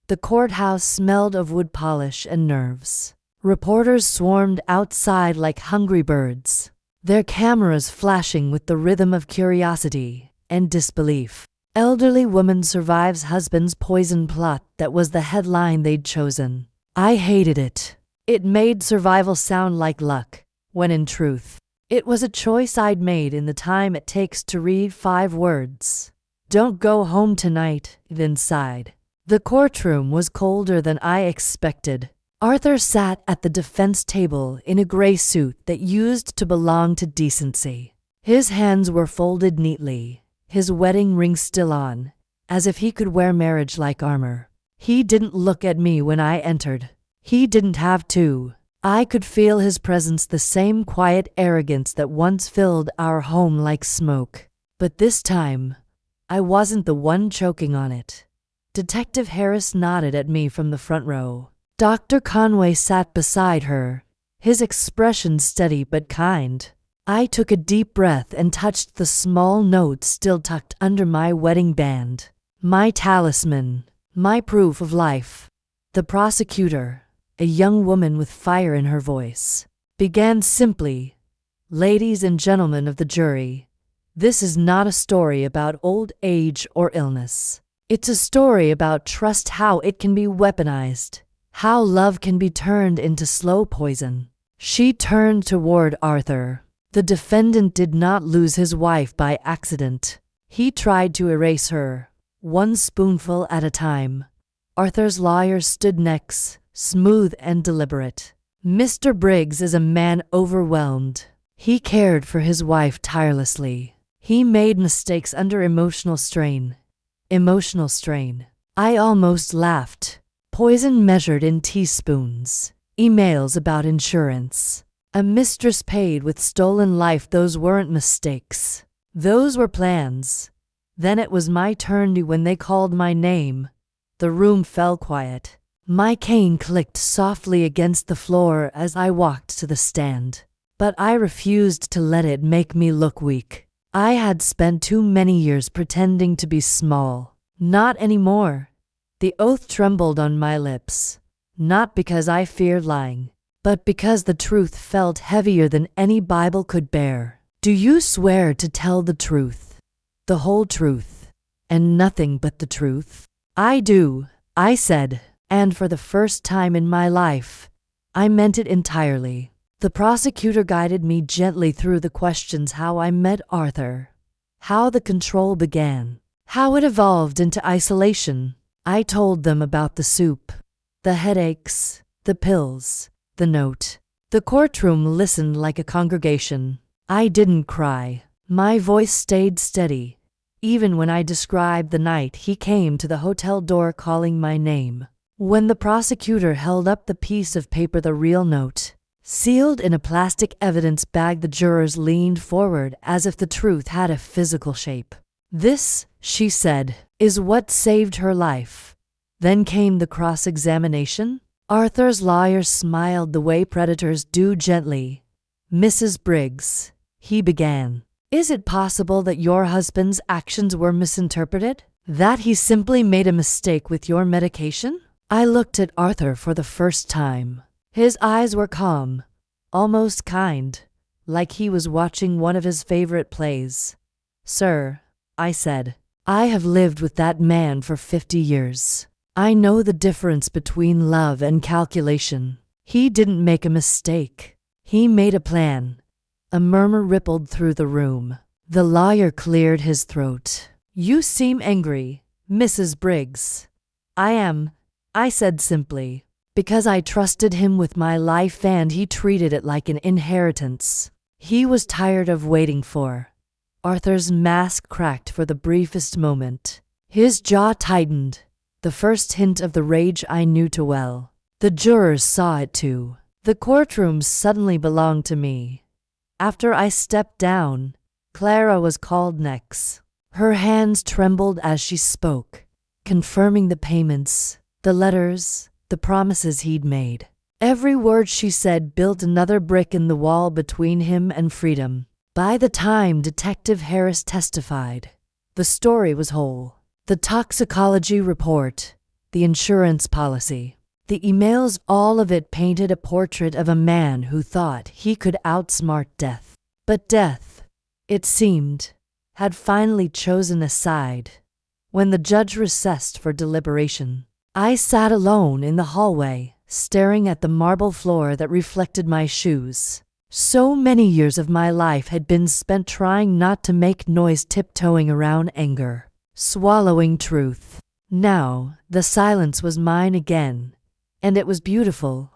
The courthouse smelled of wood polish and nerves. Reporters swarmed outside like hungry birds, their cameras flashing with the rhythm of curiosity and disbelief. Elderly woman survives husband's poison plot. That was the headline they'd chosen. I hated it. It made survival sound like luck, when in truth, it was a choice I'd made in the time it takes to read 5 words. Don't go home tonight. Inside, the courtroom was colder than I expected. Arthur sat at the defense table in a gray suit that used to belong to decency. His hands were folded neatly, his wedding ring still on, as if he could wear marriage like armor. He didn't look at me when I entered. He didn't have to. I could feel his presence, the same quiet arrogance that once filled our home like smoke. But this time, I wasn't the one choking on it. Detective Harris nodded at me from the front row. Dr. Conway sat beside her, his expression steady but kind. I took a deep breath and touched the small note still tucked under my wedding band. My talisman, my proof of life. The prosecutor, a young woman with fire in her voice, began simply, "Ladies and gentlemen of the jury, this is not a story about old age or illness. It's a story about trust, how it can be weaponized, how love can be turned into slow poison." She turned toward Arthur. The defendant did not lose his wife by accident. He tried to erase her, one spoonful at a time. Arthur's lawyer stood next, smooth and deliberate. Mr. Briggs is a man overwhelmed. He cared for his wife tirelessly. He made mistakes under emotional strain. Emotional strain. I almost laughed. Poison measured in teaspoons. Emails about insurance. A mistress paid with stolen life. Those weren't mistakes. Those were plans. Then it was my turn. When they called my name, the room fell quiet. My cane clicked softly against the floor as I walked to the stand. But I refused to let it make me look weak. I had spent too many years pretending to be small. Not anymore. The oath trembled on my lips, not because I feared lying, but because the truth felt heavier than any Bible could bear. "Do you swear to tell the truth, the whole truth, and nothing but the truth?" "I do," I said, and for the first time in my life, I meant it entirely. The prosecutor guided me gently through the questions: how I met Arthur, how the control began, how it evolved into isolation. I told them about the soup, the headaches, the pills, the note. The courtroom listened like a congregation. I didn't cry. My voice stayed steady, even when I described the night he came to the hotel door calling my name. When the prosecutor held up the piece of paper, the real note, sealed in a plastic evidence bag, the jurors leaned forward as if the truth had a physical shape. "This," she said, "is what saved her life." Then came the cross-examination. Arthur's lawyer smiled the way predators do, gently. "Mrs. Briggs," he began, "is it possible that your husband's actions were misinterpreted? That he simply made a mistake with your medication?" I looked at Arthur for the first time. His eyes were calm, almost kind, like he was watching one of his favorite plays. "Sir," I said, "I have lived with that man for 50 years. I know the difference between love and calculation. He didn't make a mistake. He made a plan. A murmur rippled through the room. The lawyer cleared his throat. You seem angry, Mrs. Briggs. I am, I said simply, because I trusted him with my life and he treated it like an inheritance. He was tired of waiting for. Arthur's mask cracked for the briefest moment. His jaw tightened, the first hint of the rage I knew too well. The jurors saw it too. The courtroom suddenly belonged to me. After I stepped down, Clara was called next. Her hands trembled as she spoke, confirming the payments, the letters, the promises he'd made. Every word she said built another brick in the wall between him and freedom. By the time Detective Harris testified, the story was whole. The toxicology report, the insurance policy, the emails, all of it painted a portrait of a man who thought he could outsmart death. But death, it seemed, had finally chosen a side. When the judge recessed for deliberation, I sat alone in the hallway, staring at the marble floor that reflected my shoes. So many years of my life had been spent trying not to make noise, tiptoeing around anger, swallowing truth. Now, the silence was mine again, and it was beautiful.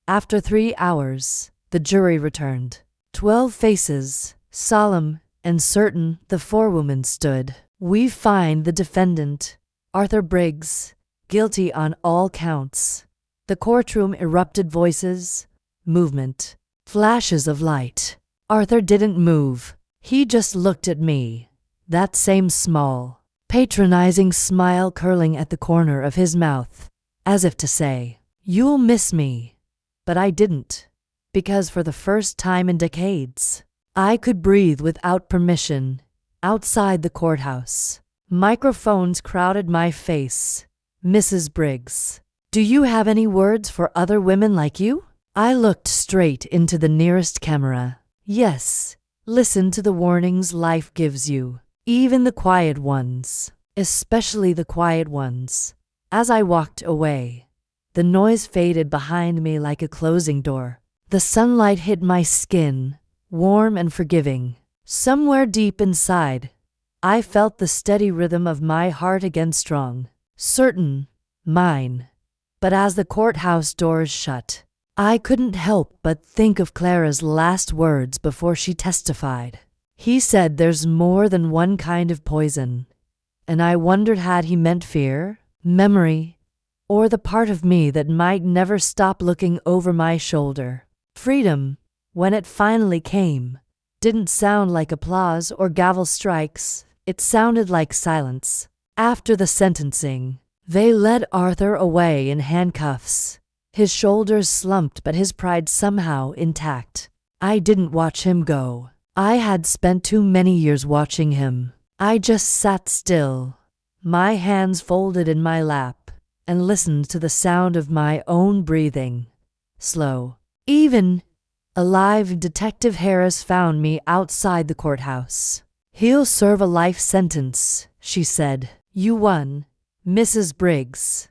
After 3 hours, the jury returned. 12 faces, solemn and certain, the forewoman stood. We find the defendant, Arthur Briggs, guilty on all counts. The courtroom erupted, voices, movement, flashes of light. Arthur didn't move. He just looked at me, that same small, patronizing smile curling at the corner of his mouth, as if to say, "You'll miss me." But I didn't, because for the first time in decades, I could breathe without permission. Outside the courthouse, microphones crowded my face. Mrs. Briggs, do you have any words for other women like you? I looked straight into the nearest camera. Yes, listen to the warnings life gives you, even the quiet ones, especially the quiet ones. As I walked away, the noise faded behind me like a closing door. The sunlight hit my skin, warm and forgiving. Somewhere deep inside, I felt the steady rhythm of my heart again, strong, certain, mine. But as the courthouse doors shut, I couldn't help but think of Clara's last words before she testified. He said there's more than one kind of poison, and I wondered, had he meant fear, memory, or the part of me that might never stop looking over my shoulder? Freedom, when it finally came, didn't sound like applause or gavel strikes. It sounded like silence. After the sentencing, they led Arthur away in handcuffs. His shoulders slumped, but his pride somehow intact. I didn't watch him go. I had spent too many years watching him. I just sat still, my hands folded in my lap, and listened to the sound of my own breathing. Slow, even, alive. Detective Harris found me outside the courthouse. He'll serve a life sentence, she said. You won, Mrs. Briggs.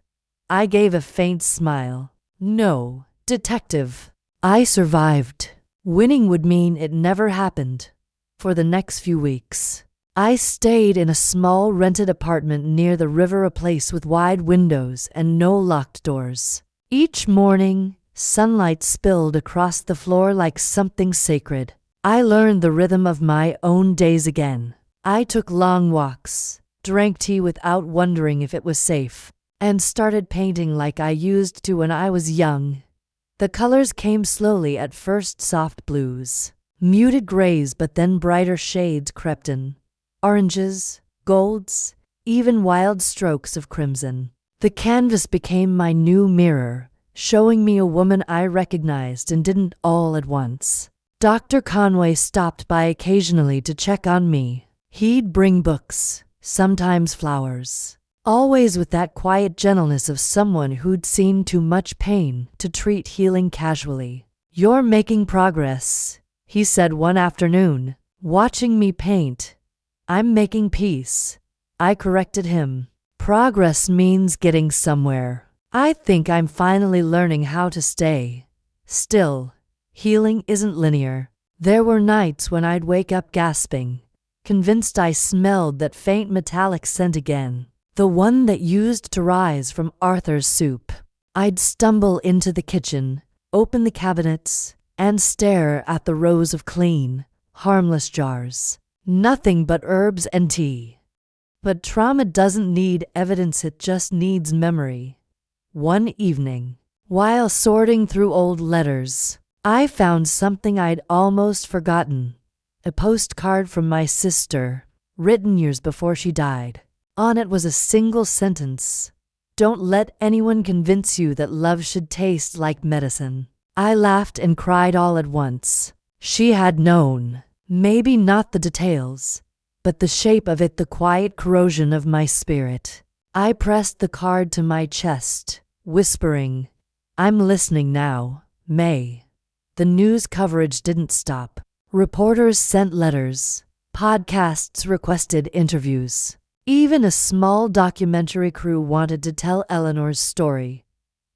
I gave a faint smile. No, detective. I survived. Winning would mean it never happened. For the next few weeks, I stayed in a small rented apartment near the river, a place with wide windows and no locked doors. Each morning, sunlight spilled across the floor like something sacred. I learned the rhythm of my own days again. I took long walks, drank tea without wondering if it was safe, and started painting like I used to when I was young. The colors came slowly, at first soft blues, muted grays, but then brighter shades crept in. Oranges, golds, even wild strokes of crimson. The canvas became my new mirror, showing me a woman I recognized and didn't all at once. Dr. Conway stopped by occasionally to check on me. He'd bring books, sometimes flowers, always with that quiet gentleness of someone who'd seen too much pain to treat healing casually. You're making progress, he said one afternoon, watching me paint. I'm making peace, I corrected him. Progress means getting somewhere. I think I'm finally learning how to stay. Still, healing isn't linear. There were nights when I'd wake up gasping, convinced I smelled that faint metallic scent again, the one that used to rise from Arthur's soup. I'd stumble into the kitchen, open the cabinets, and stare at the rows of clean, harmless jars. Nothing but herbs and tea. But trauma doesn't need evidence, it just needs memory. One evening, while sorting through old letters, I found something I'd almost forgotten. A postcard from my sister, written years before she died. On it was a single sentence. Don't let anyone convince you that love should taste like medicine. I laughed and cried all at once. She had known. Maybe not the details, but the shape of it, the quiet corrosion of my spirit. I pressed the card to my chest, whispering, I'm listening now, May. The news coverage didn't stop. Reporters sent letters. Podcasts requested interviews. Even a small documentary crew wanted to tell Eleanor's story.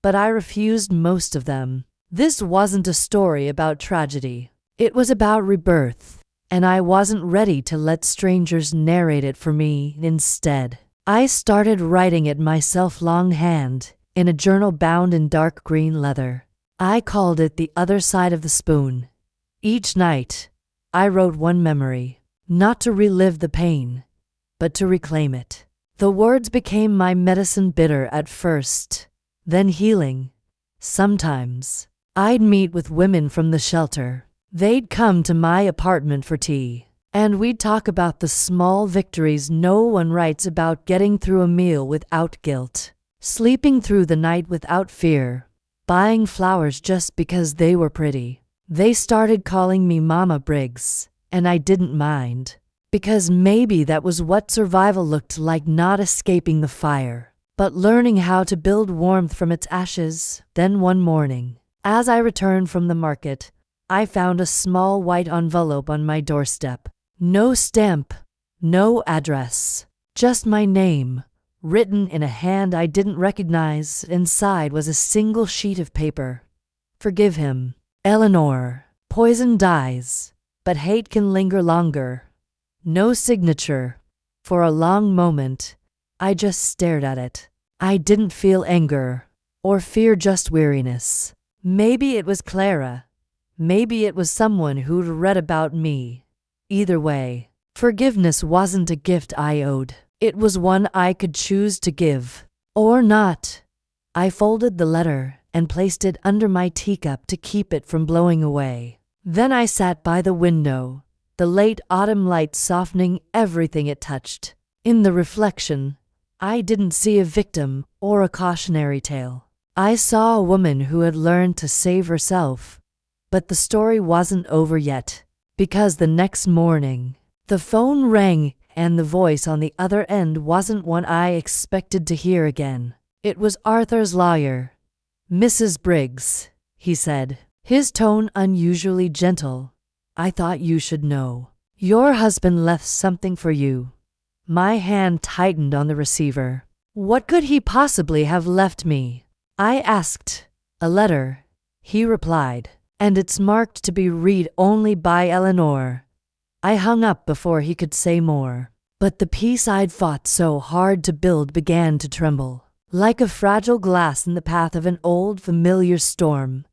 But I refused most of them. This wasn't a story about tragedy. It was about rebirth. And I wasn't ready to let strangers narrate it for me. Instead, I started writing it myself longhand, in a journal bound in dark green leather. I called it The Other Side of the Spoon. Each night, I wrote one memory, not to relive the pain, but to reclaim it. The words became my medicine, bitter at first, then healing. Sometimes, I'd meet with women from the shelter. They'd come to my apartment for tea, and we'd talk about the small victories no one writes about: getting through a meal without guilt, sleeping through the night without fear, buying flowers just because they were pretty. They started calling me Mama Briggs, and I didn't mind, because maybe that was what survival looked like: not escaping the fire, but learning how to build warmth from its ashes. Then one morning, as I returned from the market, I found a small white envelope on my doorstep. No stamp, no address, just my name, written in a hand I didn't recognize. Inside was a single sheet of paper. Forgive him, Eleanor. Poison dies, but hate can linger longer. No signature. For a long moment, I just stared at it. I didn't feel anger or fear, just weariness. Maybe it was Clara. Maybe it was someone who'd read about me. Either way, forgiveness wasn't a gift I owed. It was one I could choose to give, or not. I folded the letter and placed it under my teacup to keep it from blowing away. Then I sat by the window, the late autumn light softening everything it touched. In the reflection, I didn't see a victim or a cautionary tale. I saw a woman who had learned to save herself. But the story wasn't over yet, because the next morning, the phone rang, and the voice on the other end wasn't one I expected to hear again. It was Arthur's lawyer. Mrs. Briggs, he said, his tone unusually gentle. I thought you should know. Your husband left something for you. My hand tightened on the receiver. What could he possibly have left me? I asked. A letter, he replied. And it's marked to be read only by Eleanor. I hung up before he could say more. But the peace I'd fought so hard to build began to tremble, like a fragile glass in the path of an old familiar storm.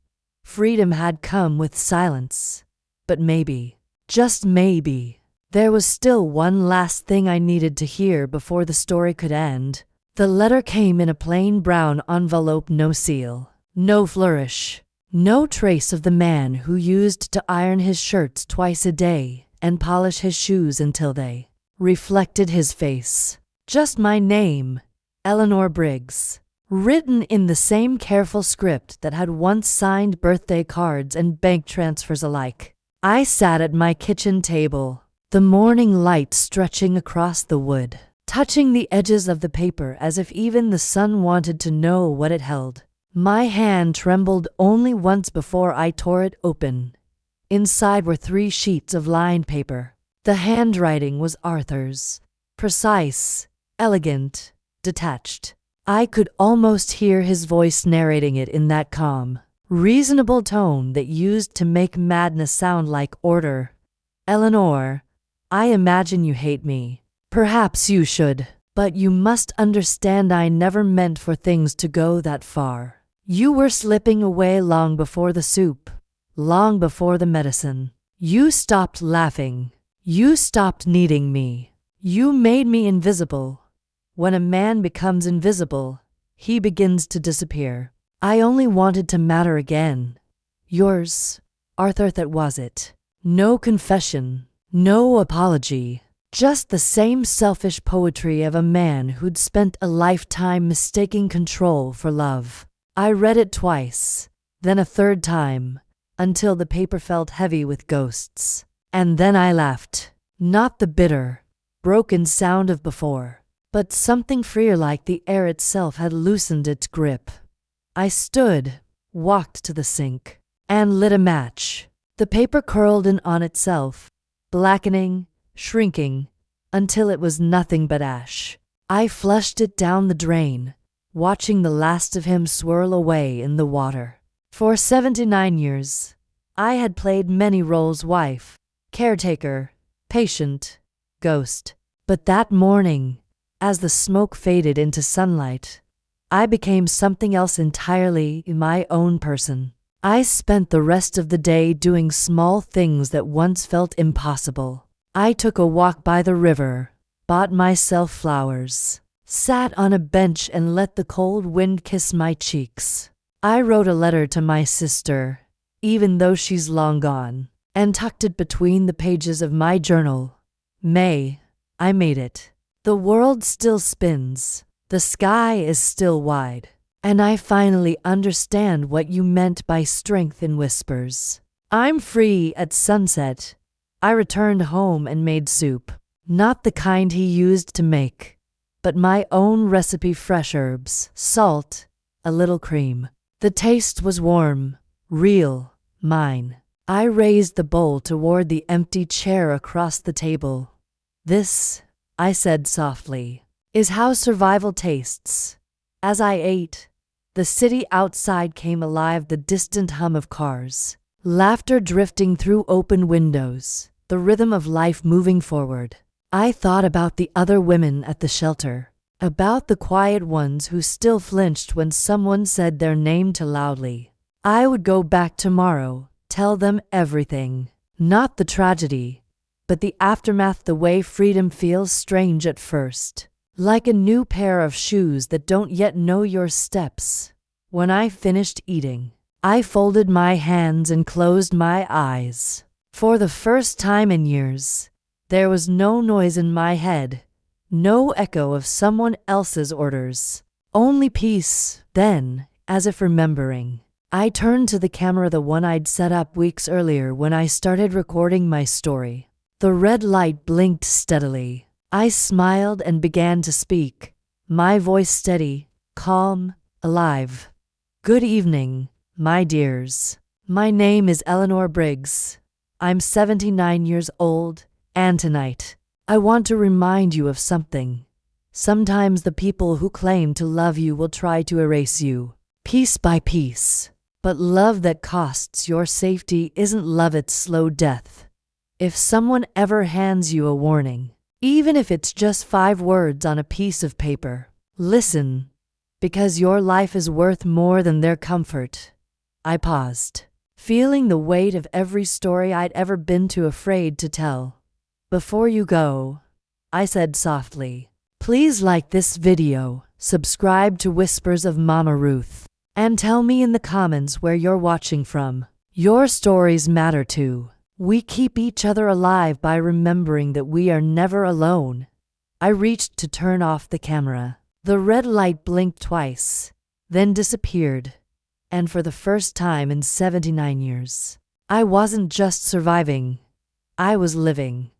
Freedom had come with silence. But maybe, just maybe, there was still one last thing I needed to hear before the story could end. The letter came in a plain brown envelope, no seal, no flourish. No trace of the man who used to iron his shirts twice a day and polish his shoes until they reflected his face. Just my name, Eleanor Briggs, written in the same careful script that had once signed birthday cards and bank transfers alike. I sat at my kitchen table, the morning light stretching across the wood, touching the edges of the paper as if even the sun wanted to know what it held. My hand trembled only once before I tore it open. Inside were 3 sheets of lined paper. The handwriting was Arthur's. Precise, elegant, detached. I could almost hear his voice narrating it in that calm, reasonable tone that used to make madness sound like order. Eleanor, I imagine you hate me. Perhaps you should. But you must understand I never meant for things to go that far. You were slipping away long before the soup, long before the medicine. You stopped laughing. You stopped needing me. You made me invisible. When a man becomes invisible, he begins to disappear. I only wanted to matter again. Yours, Arthur, that was it. No confession, no apology. Just the same selfish poetry of a man who'd spent a lifetime mistaking control for love. I read it twice, then a third time, until the paper felt heavy with ghosts. And then I laughed. Not the bitter, broken sound of before, but something freer, like the air itself had loosened its grip. I stood, walked to the sink, and lit a match. The paper curled in on itself, blackening, shrinking, until it was nothing but ash. I flushed it down the drain, watching the last of him swirl away in the water. For 79 years, I had played many roles: wife, caretaker, patient, ghost. But that morning, as the smoke faded into sunlight, I became something else entirely, my own person. I spent the rest of the day doing small things that once felt impossible. I took a walk by the river, bought myself flowers, sat on a bench and let the cold wind kiss my cheeks. I wrote a letter to my sister, even though she's long gone, and tucked it between the pages of my journal. May, I made it. The world still spins. The sky is still wide. And I finally understand what you meant by strength in whispers. I'm free at sunset. I returned home and made soup. Not the kind he used to make, but my own recipe: fresh herbs, salt, a little cream. The taste was warm, real, mine. I raised the bowl toward the empty chair across the table. This, I said softly, is how survival tastes. As I ate, the city outside came alive, the distant hum of cars, laughter drifting through open windows, the rhythm of life moving forward. I thought about the other women at the shelter, about the quiet ones who still flinched when someone said their name too loudly. I would go back tomorrow, tell them everything. Not the tragedy, but the aftermath, the way freedom feels strange at first, like a new pair of shoes that don't yet know your steps. When I finished eating, I folded my hands and closed my eyes. For the first time in years, there was no noise in my head, no echo of someone else's orders, only peace. Then, as if remembering, I turned to the camera, the one I'd set up weeks earlier when I started recording my story. The red light blinked steadily. I smiled and began to speak, my voice steady, calm, alive. Good evening, my dears. My name is Eleanor Briggs. I'm 79 years old, and tonight, I want to remind you of something. Sometimes the people who claim to love you will try to erase you, piece by piece. But love that costs your safety isn't love, it's slow death. If someone ever hands you a warning, even if it's just 5 words on a piece of paper, listen, because your life is worth more than their comfort. I paused, feeling the weight of every story I'd ever been too afraid to tell. Before you go, I said softly, please like this video, subscribe to Whispers of Mama Ruth, and tell me in the comments where you're watching from. Your stories matter too. We keep each other alive by remembering that we are never alone. I reached to turn off the camera. The red light blinked twice, then disappeared. And for the first time in 79 years, I wasn't just surviving. I was living.